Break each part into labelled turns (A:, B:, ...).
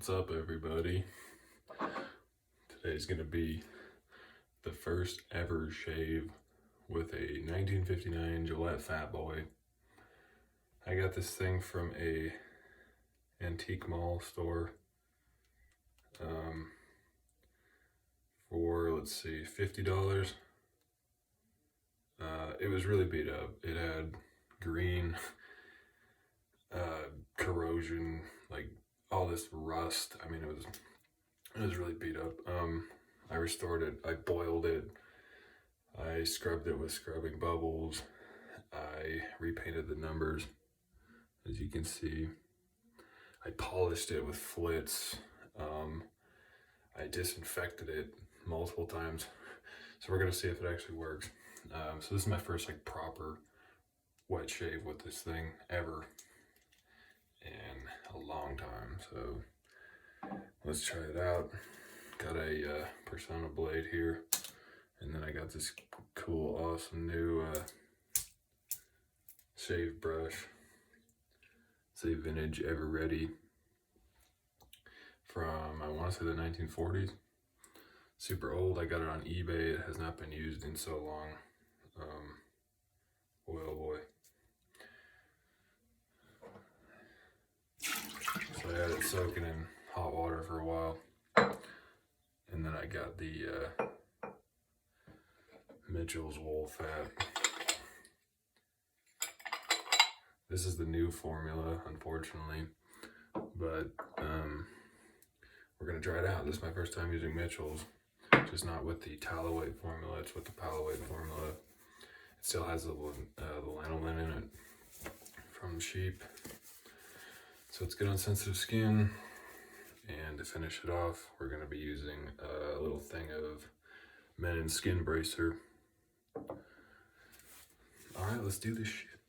A: What's up, everybody? Today's gonna be the first ever shave with a 1959 Gillette Fatboy. I got this thing from a antique mall store for, let's see, $50. It was really beat up. It had green corrosion, like all this rust. I mean, it was really beat up. I restored it. I boiled it. I scrubbed it with scrubbing bubbles. I repainted the numbers, as you can see. I polished it with flits. I disinfected it multiple times. So we're gonna see if it actually works. So this is my first like proper wet shave with this thing ever in a long time. So let's try it out. Got a Persona blade here, and then I got this cool, awesome new shave brush. It's a vintage everready from, I want to say, the 1940s. Super old. I got it on eBay. It has not been used in so long. Boy, oh boy. So I had it soaking in hot water for a while. And then I got the Mitchell's swoolfat. This is the new formula, unfortunately, but we're gonna try it out. This is my first time using Mitchell's, just not with the tallow weight formula. It's with the powder weight formula. It still has the lanolin in it from sheep, so it's good on sensitive skin. And to finish it off, we're gonna be using a little thing of men's skinbracer. All right, let's do this shit.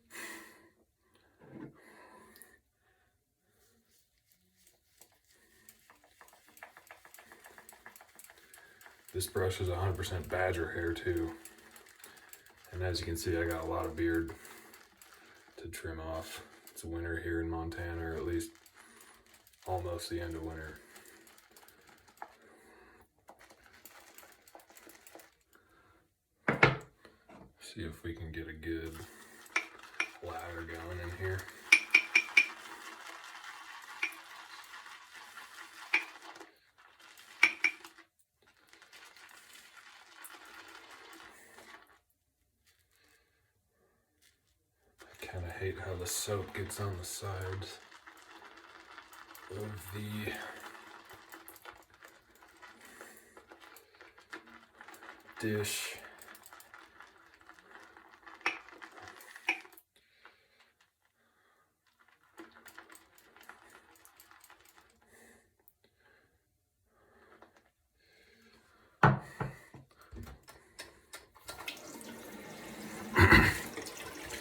A: This brush is 100% badger hair too. And as you can see, I got a lot of beard to trim off. It's winter here in Montana, or at least almost the end of winter. See if we can get a good lather going in here. I kind of hate how the soap gets on the sides of the dish.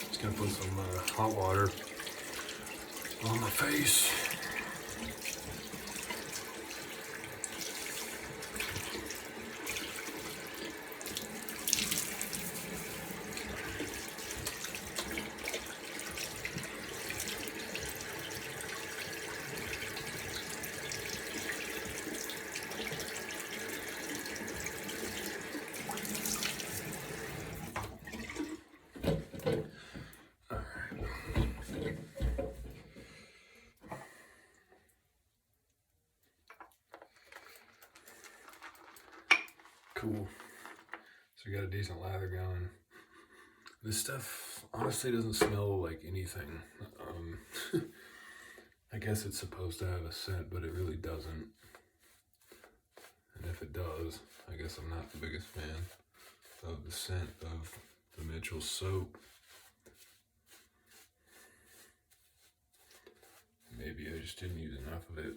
A: Just gonna put some hot water on my face. Cool. So we got a decent lather going. This stuff honestly doesn't smell like anything. I guess it's supposed to have a scent, but it really doesn't. And if it does, I guess I'm not the biggest fan of the scent of the Mitchell soap. Maybe I just didn't use enough of it.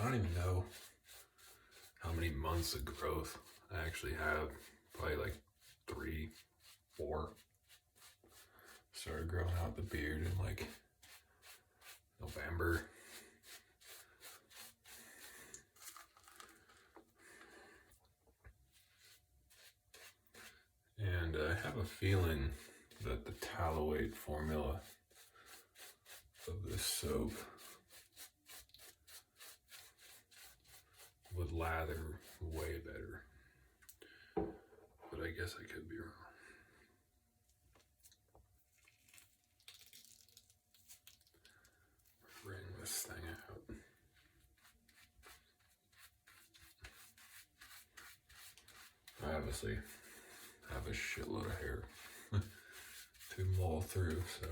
A: don't even know how many months of growth I actually have. Probably like 3, 4. Started growing out the beard in like November. And I have a feeling that the talloate formula of this soap would lather way better. But I guess I could be wrong. Bring this thing out. I obviously have a shitload of hair to mull through, so.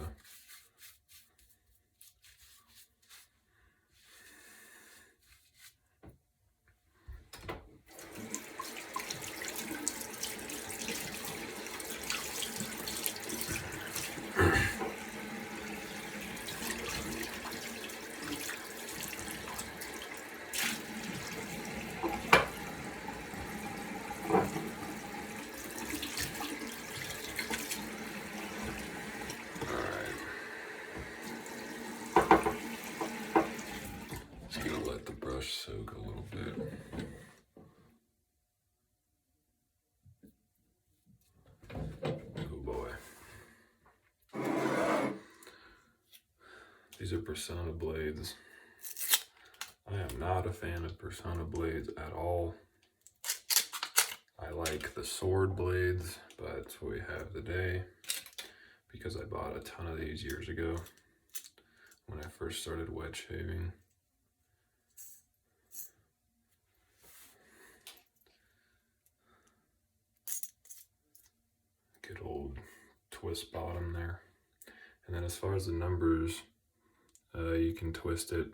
A: Soak a little bit. Oh boy. These are Persona blades. I am not a fan of Persona blades at all. I like the sword blades, but that's what we have today because I bought a ton of these years ago when I first started wet shaving. Good old twist bottom there. And then as far as the numbers, you can twist it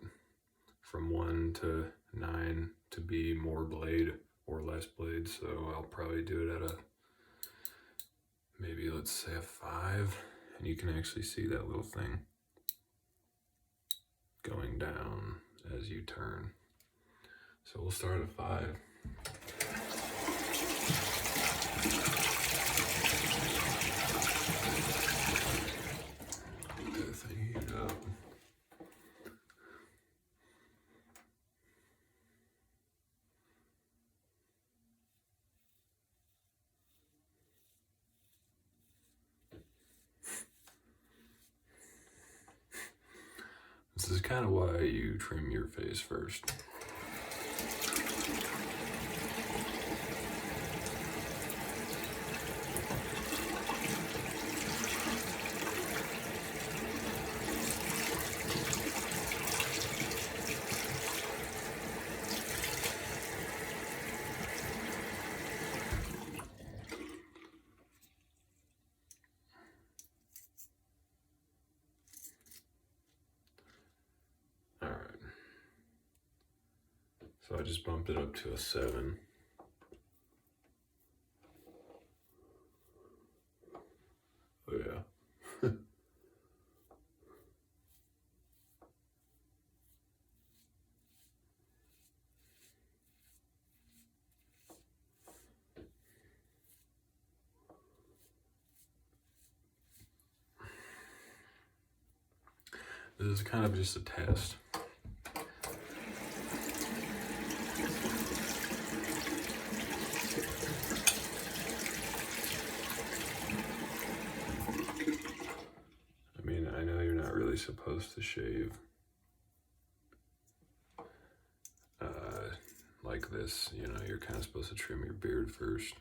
A: from 1 to 9 to be more blade or less blade. So I'll probably do it at a, maybe let's say a 5. And you can actually see that little thing going down as you turn. So we'll start at 5. Get that thing heated up. This is kind of why you trim your face first. So I just bumped it up to a 7. Oh yeah. This is kind of just a test. I mean, I know you're not really supposed to shave like this, you know, you're kind of supposed to trim your beard first.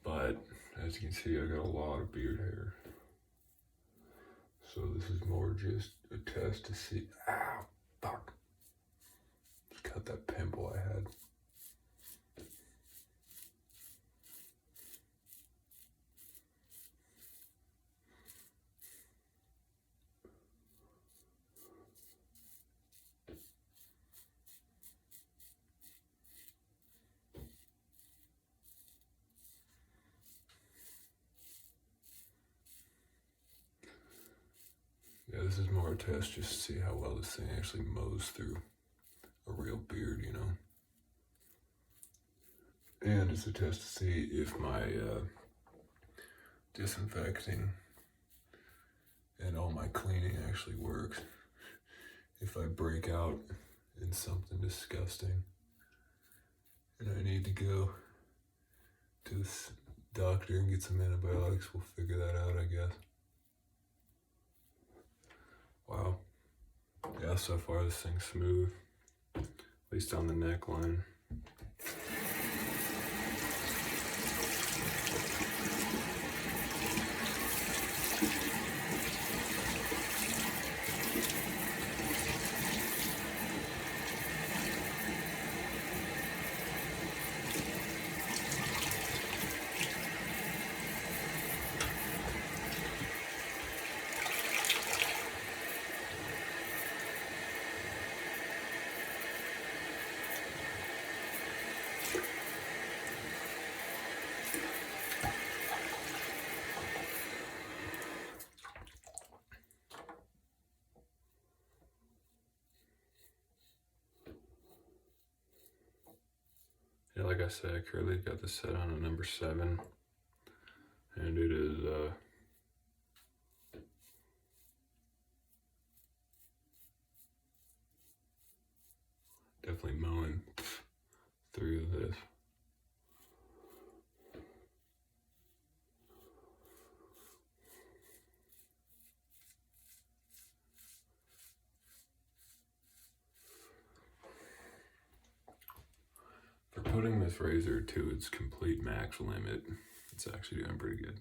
A: But as you can see, I got a lot of beard hair. So this is more just a test to see, ow, fuck. Just cut that pimple I had. Yeah, this is more a test just to see how well this thing actually mows through. a real beard, you know. And it's a test to see if my disinfecting and all my cleaning actually works. If I break out in something disgusting and I need to go to this doctor and get some antibiotics, we'll figure that out, I guess. Wow. Yeah, so far this thing's smooth, at least on the neckline. Yeah, like I said, I currently got this set on a number 7, and it is definitely mowing through this. For putting this razor to its complete max limit, it's actually doing pretty good.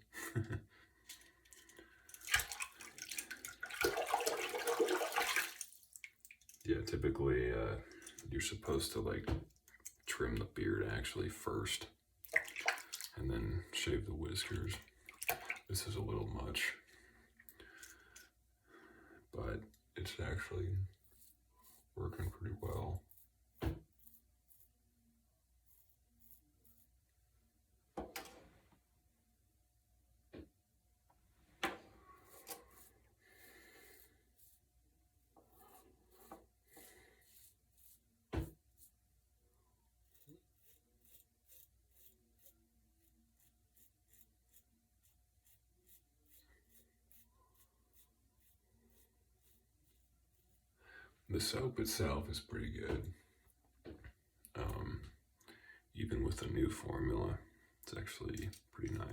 A: Yeah, typically you're supposed to like trim the beard actually first and then shave the whiskers. This is a little much, but it's actually working pretty well. The soap itself is pretty good. Even with the new formula, it's actually pretty nice.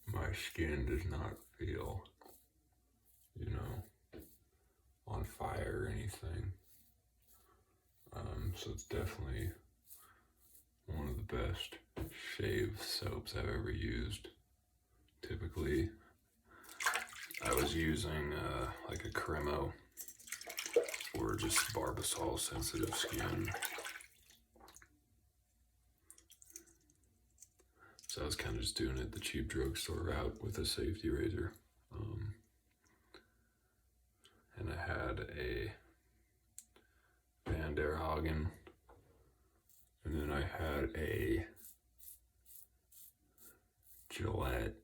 A: My skin does not feel, you know, on fire or anything. So it's definitely one of the best shave soaps I've ever used. Typically, I was using like a Cremo or just Barbasol sensitive skin. So I was kind of just doing it the cheap drugstore route with a safety razor. And I had a Van der Hagen, and then I had a Gillette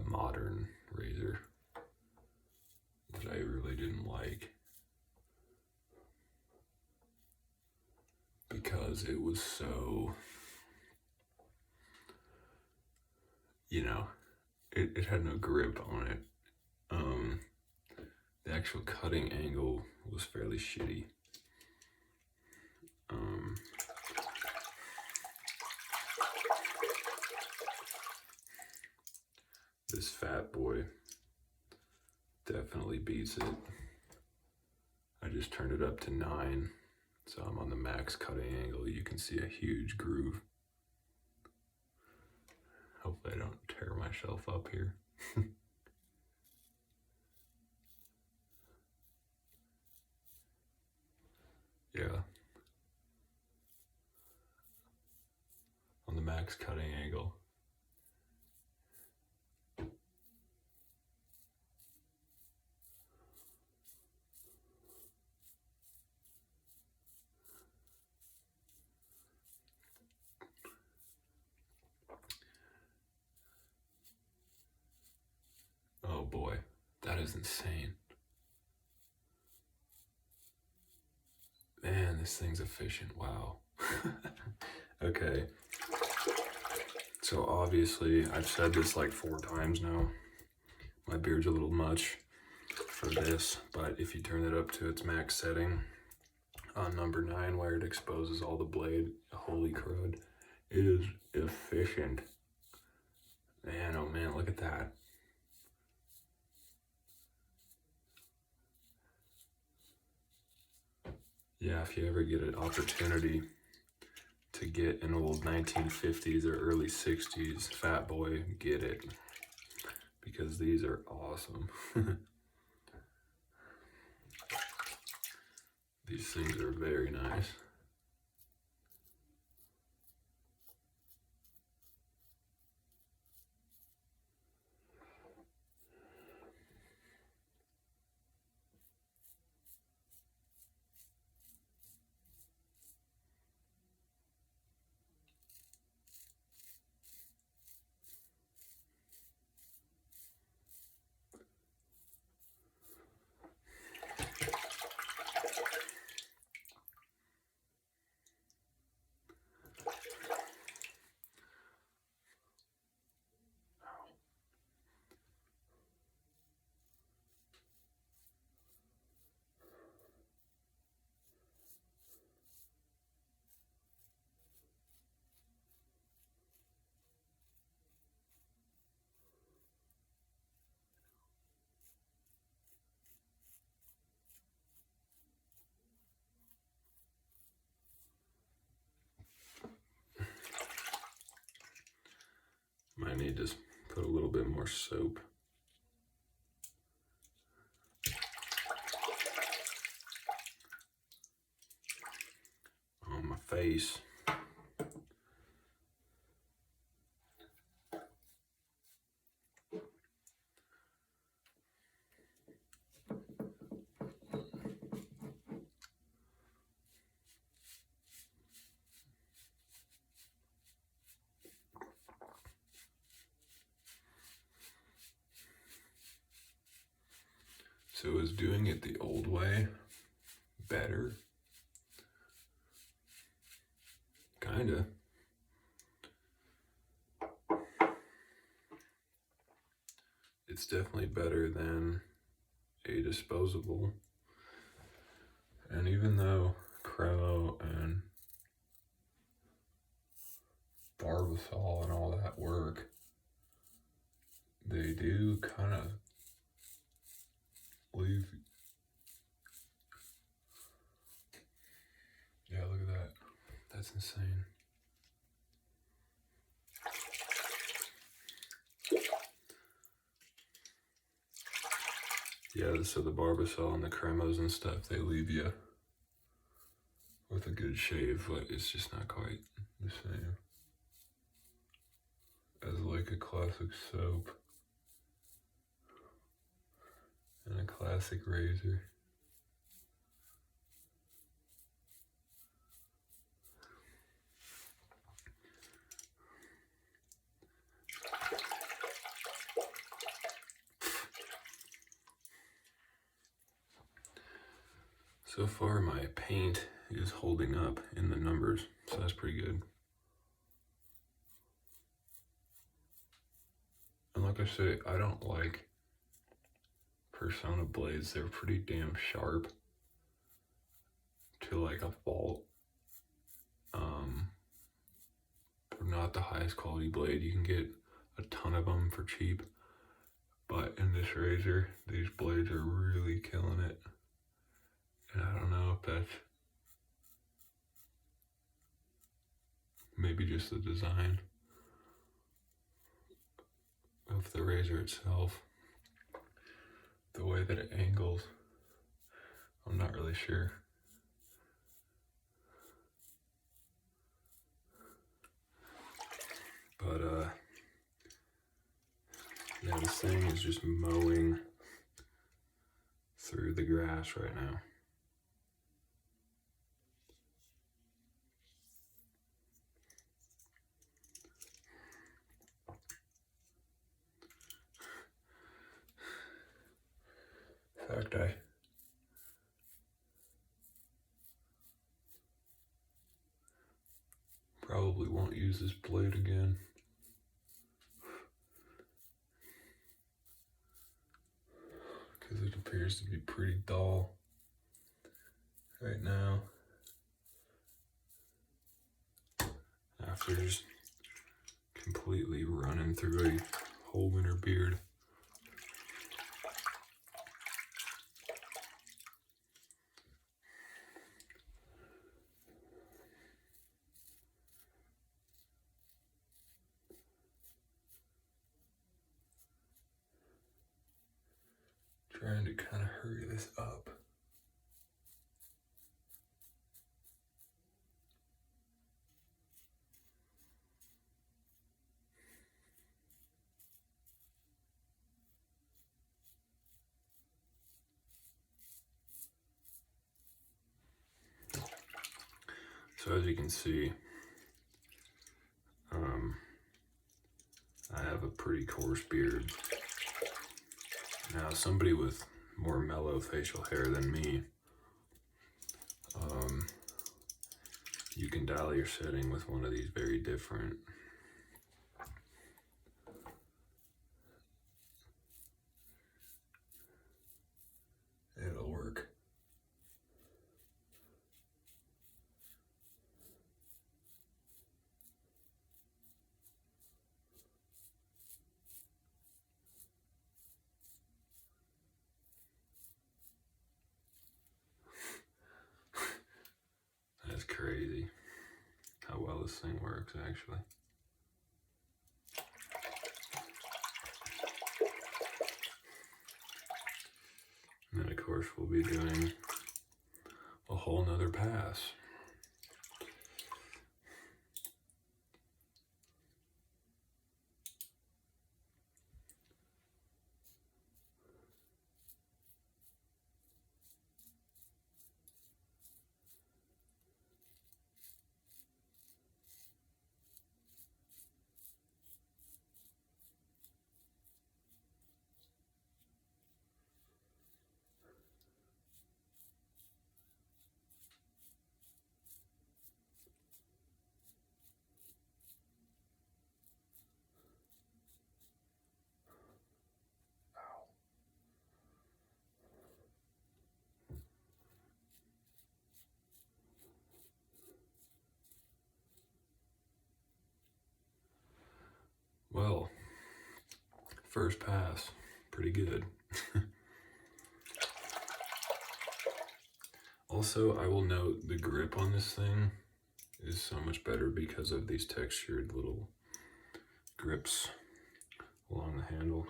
A: modern razor that I really didn't like because it was so, you know, it had no grip on it. The actual cutting angle was fairly shitty. This Fatboy definitely beats it. I just turned it up to 9, so I'm on the max cutting angle. You can see a huge groove. Hopefully I don't tear myself up here. Yeah. On the max cutting angle. is insane. Man, this thing's efficient. Wow. Okay. So obviously, I've said this like 4 times now. My beard's a little much for this, but if you turn it up to its max setting on number 9, where it exposes all the blade, holy crud, it is efficient. Man, oh man, look at that. Yeah, if you ever get an opportunity to get an old 1950s or early 60s Fatboy, get it, because these are awesome. These things are very nice. Might need to put a little bit more soap. On my face. So is doing it the old way better? Kinda. It's definitely better than a disposable. And even though Cremo and Barbasol and all that work, they do kind of leave. Yeah, look at that. That's insane. Yeah, so the Barbasol and the Cremos and stuff, they leave you with a good shave, but it's just not quite the same as like a classic soap and a classic razor. So far my paint is holding up in the numbers, so that's pretty good. And like I say, I don't like Persona blades. They're pretty damn sharp to like a fault. They're not the highest quality blade. You can get a ton of them for cheap, but in this razor, these blades are really killing it. And I don't know if that's maybe just the design of the razor itself, the way that it angles. I'm not really sure. But yeah, this thing is just mowing through the grass right now. fact, I probably won't use this blade again. Because it appears to be pretty dull right now. After just completely running through a whole winter beard. Trying to kind of hurry this up. So as you can see, I have a pretty coarse beard. Now somebody with more mellow facial hair than me, you can dial your setting with one of these very different. It'll work. That's crazy how well this thing works, actually. And then of course we'll be doing a whole nother pass. Well, first pass, pretty good. Also, I will note the grip on this thing is so much better because of these textured little grips along the handle.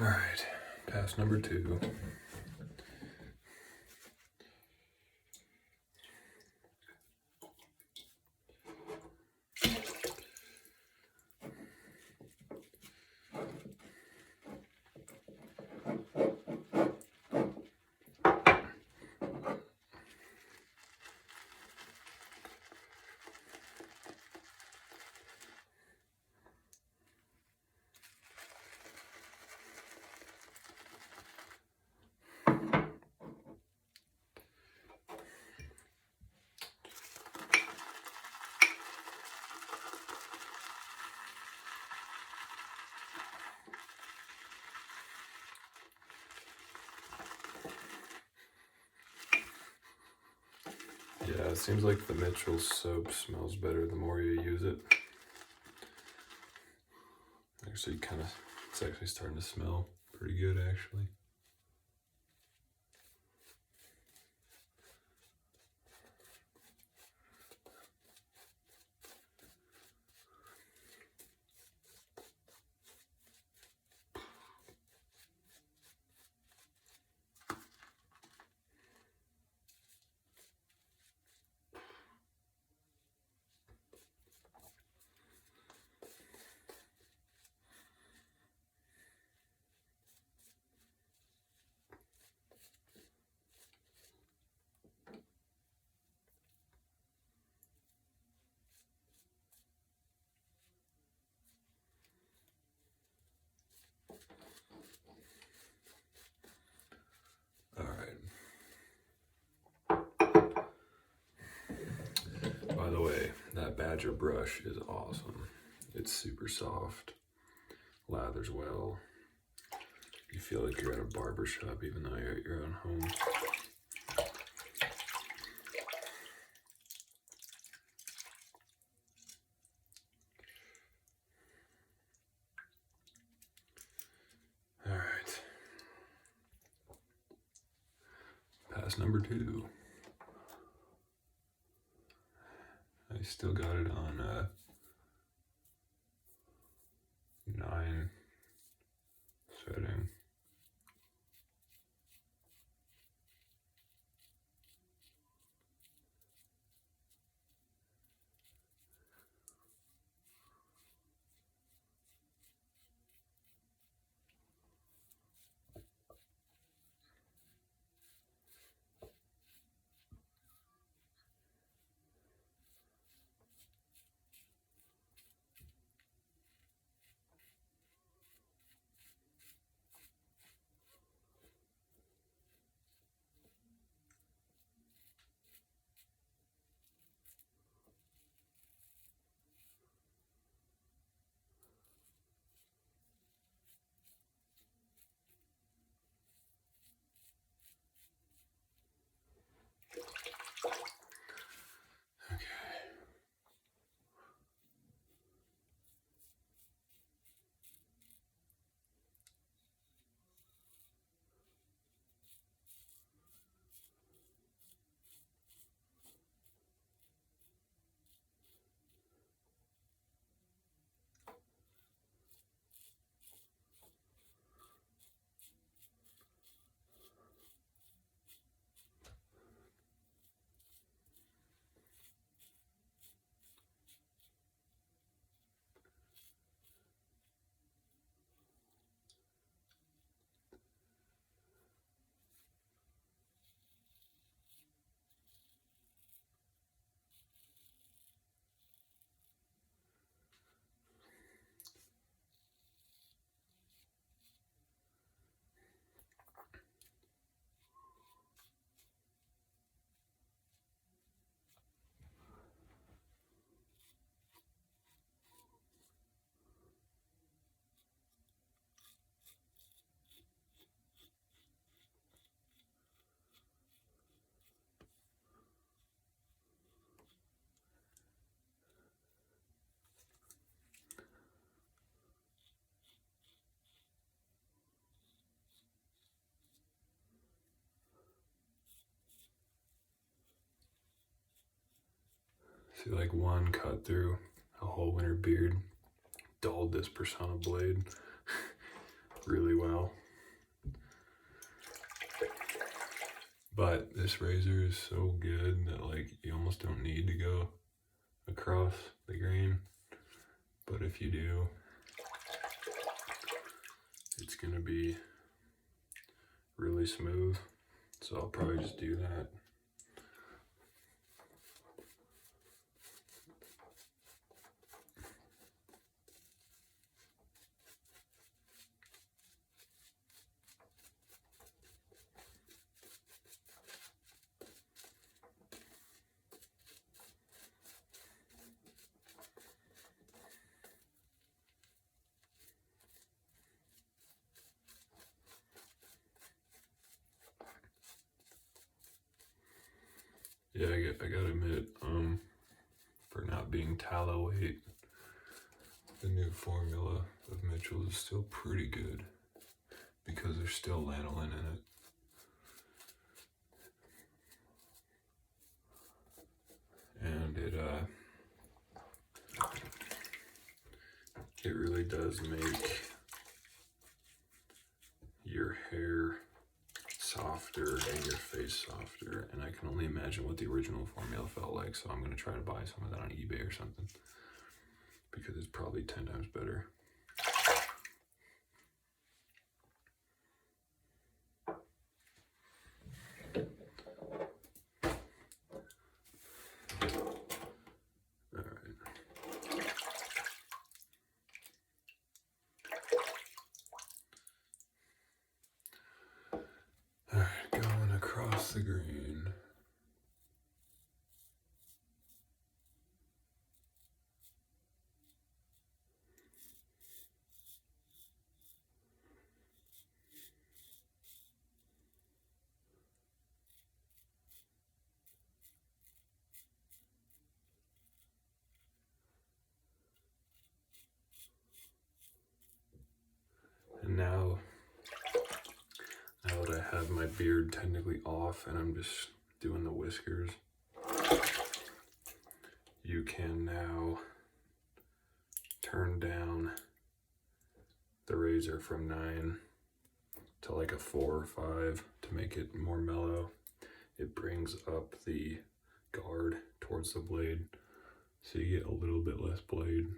A: All right, pass number 2. Yeah, it seems like the Mitchell soap smells better the more you use it. Actually kind of It's actually starting to smell pretty good, actually. By the way, that Badger brush is awesome. It's super soft, lathers well. You feel like you're at a barber shop even though you're at your own home. All right. Pass number 2. I still got it on 9 setting. See, like one cut through a whole in her beard, dulled this Persona blade really well. But this razor is so good that like you almost don't need to go across the grain. But if you do, it's gonna be really smooth. So I'll probably just do that. Yeah, I gotta admit, for not being tallow weight, The new formula of Mitchell's is still pretty good because there's still lanolin in it. And it really does make your hair softer and your face softer, and I can only imagine what the original formula felt like, so I'm going to try to buy some of that on eBay or something because it's probably 10 times better. Alright, going across the green. And now that I have my beard technically off and I'm just doing the whiskers, you can now turn down the razor from 9 to like a 4 or 5 to make it more mellow. It brings up the guard towards the blade, so you get a little bit less blade.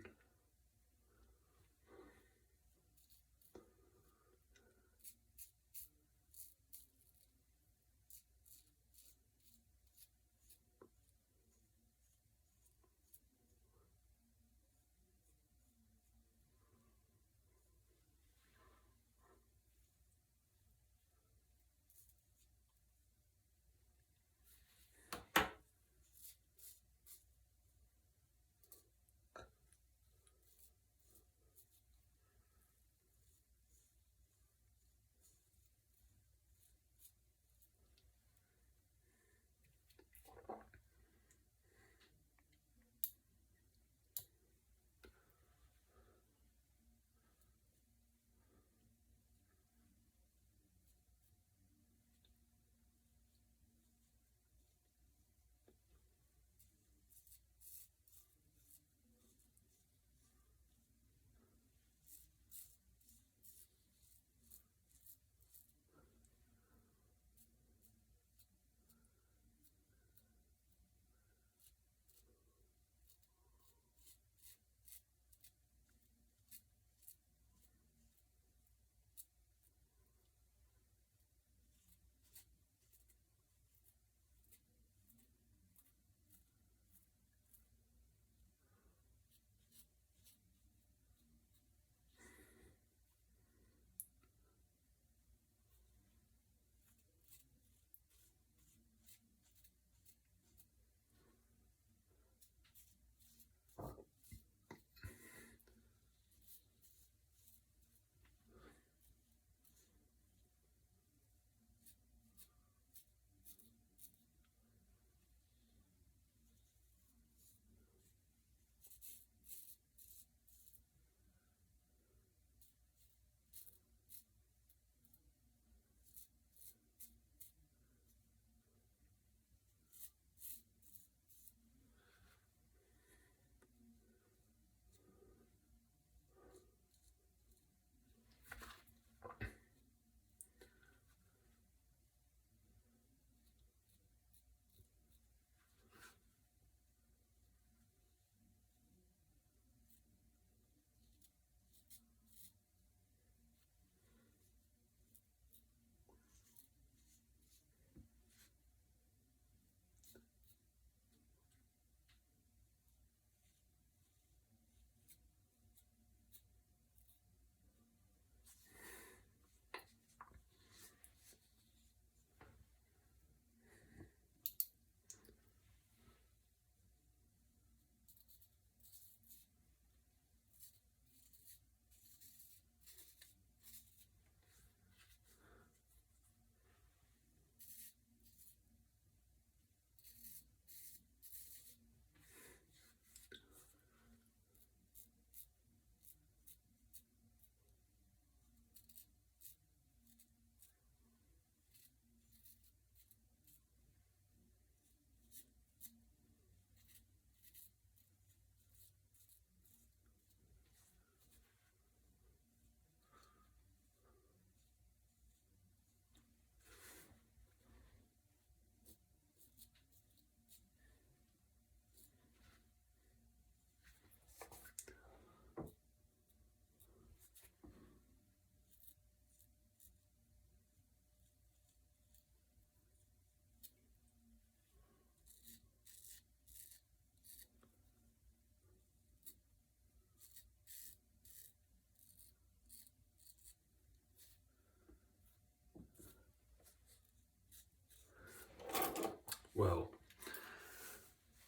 A: well,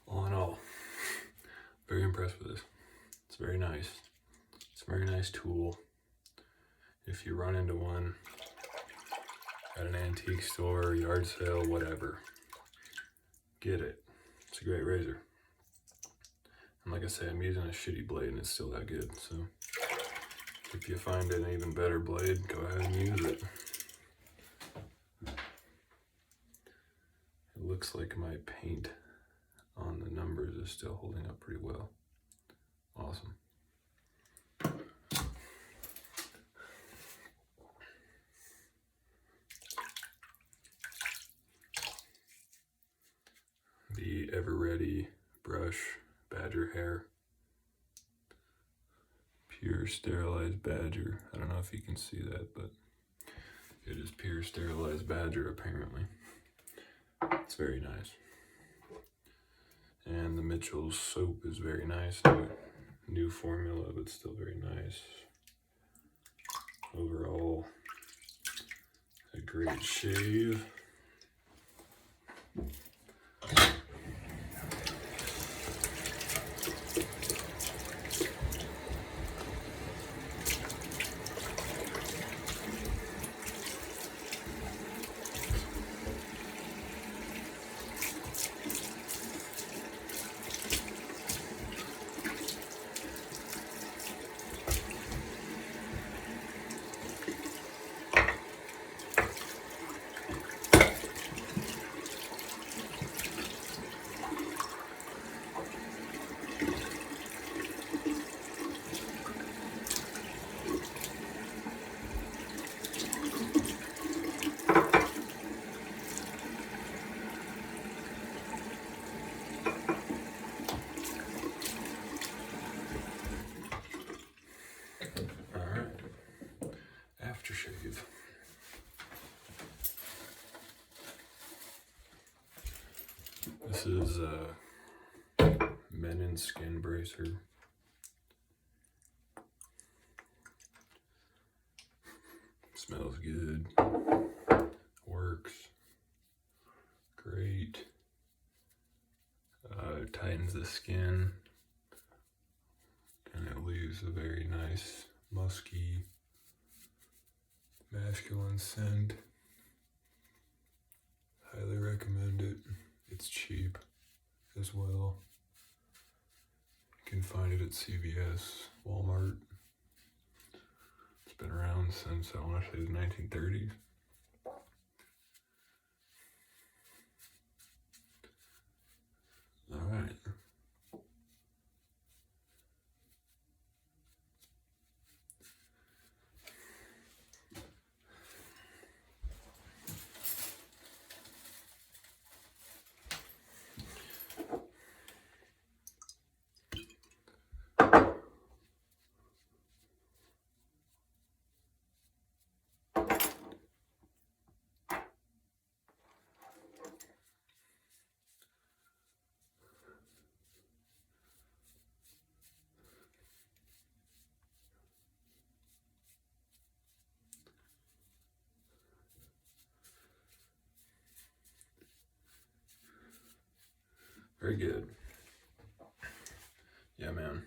A: all in all, very impressed with this. It's very nice. It's a very nice tool. If you run into one at an antique store, yard sale, whatever, get it. It's a great razor. And like I say, I'm using a shitty blade and it's still that good. So if you find an even better blade, go ahead and use it. It looks like my paint on the numbers is still holding up pretty well. Awesome. The everready brush, badger hair. Pure sterilized badger. I don't know if you can see that, but it is pure sterilized badger apparently. It's very nice. And the Mitchell's soap is very nice. New formula, but still very nice. Overall, a great shave. Aftershave. This is Men Skinbracer. Smells good. Works. Great. Tightens the skin. And it leaves a very nice, musky, masculine scent. Highly recommend it. It's cheap as well. You can find it at CVS, Walmart. It's been around since, I want to say, the 1930s. All right. Very good. Yeah, man.